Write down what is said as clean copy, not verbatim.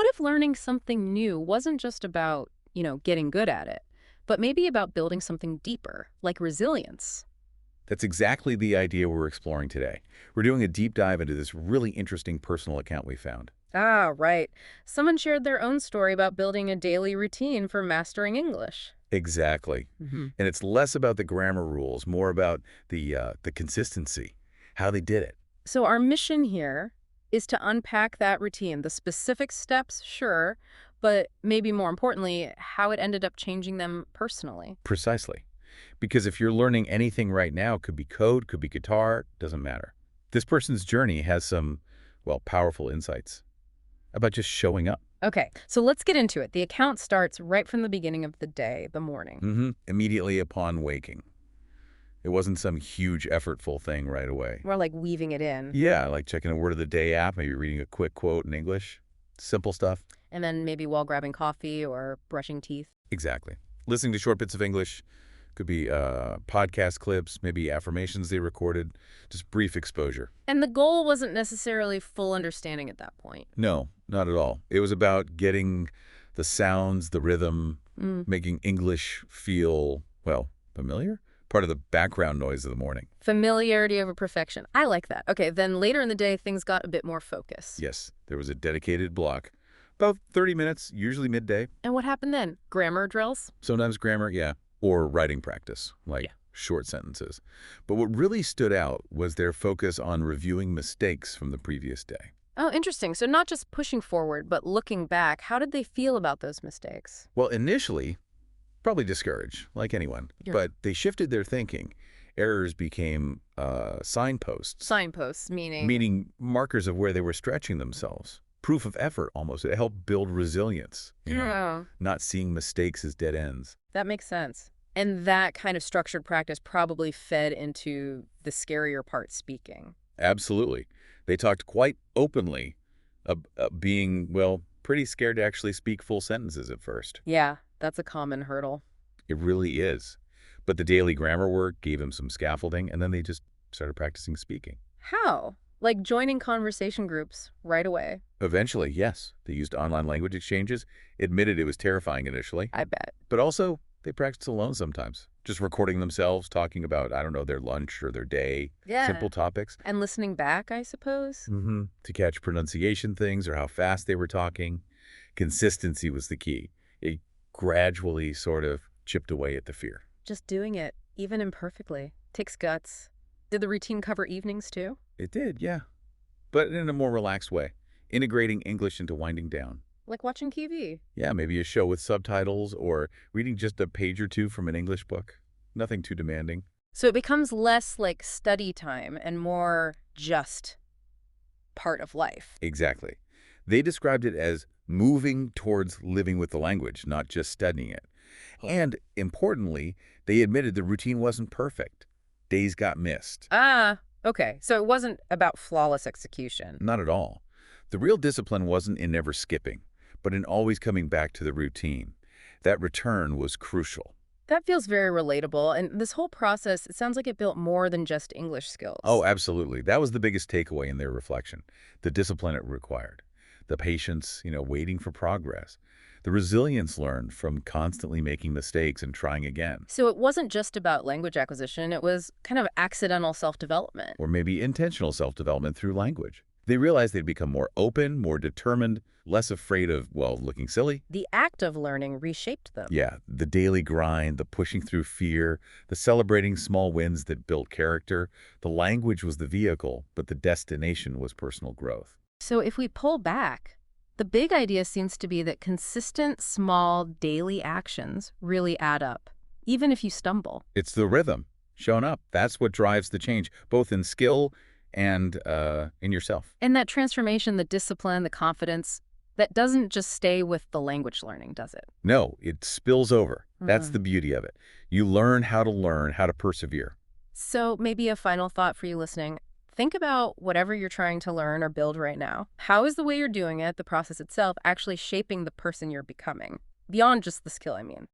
what if learning something new wasn't just about, getting good at it, but maybe about building something deeper, like resilience? That's exactly the idea we're exploring today. We're doing a deep dive into this really interesting personal account we found. Ah, right. Someone shared their own story about building a daily routine for mastering English. Exactly. Hmm. And it's less about the grammar rules, more about the consistency, how they did it. So our mission here is to unpack that routine, the specific steps, sure, but maybe more importantly, how it ended up changing them personally. Precisely. Because if you're learning anything right now, could be code, could be guitar, doesn't matter. This person's journey has some, well, powerful insights about just showing up. Okay, so let's get into it. The account starts right from the beginning of the day, the morning. Immediately upon waking. It wasn't some huge, effortful thing right away. More like weaving it in. Yeah, like checking a word of the day app, maybe reading a quick quote in English. Simple stuff. And then maybe while grabbing coffee or brushing teeth. Exactly. Listening to short bits of English. Could be podcast clips, maybe affirmations they recorded. Just brief exposure. And the goal wasn't necessarily full understanding at that point. No, not at all. It was about getting the sounds, the rhythm, Mm. making English feel, well, familiar? Part of the background noise of the morning. Familiarity over perfection. I like that. Okay, then later in the day, things got a bit more focused. Yes, there was a dedicated block. About 30 minutes, usually midday. And what happened then? Grammar drills? Sometimes grammar, yeah. Or writing practice, like Yeah. short sentences. But what really stood out was their focus on reviewing mistakes from the previous day. Oh, interesting. So not just pushing forward, but looking back. How did they feel about those mistakes? Well, initially, probably discouraged, like anyone. Yeah. But they shifted their thinking. Errors became signposts, Signposts, meaning? meaning markers of where they were stretching themselves. Proof of effort, almost. It helped build resilience, Yeah. not seeing mistakes as dead ends. That makes sense. And that kind of structured practice probably fed into the scarier part, speaking. Absolutely. They talked quite openly being, well, pretty scared to actually speak full sentences at first. Yeah, that's a common hurdle. It really is. But the daily grammar work gave them some scaffolding, and then they just started practicing speaking. How? Like joining conversation groups right away. Eventually, yes, they used online language exchanges, admitted it was terrifying initially, I bet. but also they practiced alone sometimes, just recording themselves, talking about, I don't know, their lunch or their day, Yeah. simple topics. And listening back, I suppose? To catch pronunciation things or how fast they were talking. Consistency was the key. It gradually sort of chipped away at the fear. Just doing it, even imperfectly. Takes guts. Did the routine cover evenings too? It did, yeah, but in a more relaxed way, integrating English into winding down. Like watching TV. Yeah, maybe a show with subtitles or reading just a page or two from an English book. Nothing too demanding. So it becomes less like study time and more just part of life. Exactly. They described it as moving towards living with the language, not just studying it. And importantly, they admitted the routine wasn't perfect. Days got missed. Ah, okay. So it wasn't about flawless execution. Not at all. The real discipline wasn't in never skipping, but in always coming back to the routine. That return was crucial. That feels very relatable. And this whole process, it sounds like it built more than just English skills. Oh, absolutely. That was the biggest takeaway in their reflection. The discipline it required. The patience, waiting for progress. The resilience learned from constantly making mistakes and trying again. So it wasn't just about language acquisition. It was kind of accidental self-development. Or maybe intentional self-development through language. They realized they'd become more open, more determined, less afraid of, well, looking silly. The act of learning reshaped them. Yeah, the daily grind, the pushing through fear, the celebrating small wins that built character. The language was the vehicle, but the destination was personal growth. So if we pull back, the big idea seems to be that consistent, small, daily actions really add up, even if you stumble. It's the rhythm, showing up. That's what drives the change, both in skill and in yourself. And that transformation, the discipline, the confidence, that doesn't just stay with the language learning, does it? No, it spills over. That's Mhm. the beauty of it. You learn, how to persevere. So maybe a final thought for you listening. Think about whatever you're trying to learn or build right now. How is the way you're doing it, the process itself, actually shaping the person you're becoming? Beyond just the skill, I mean.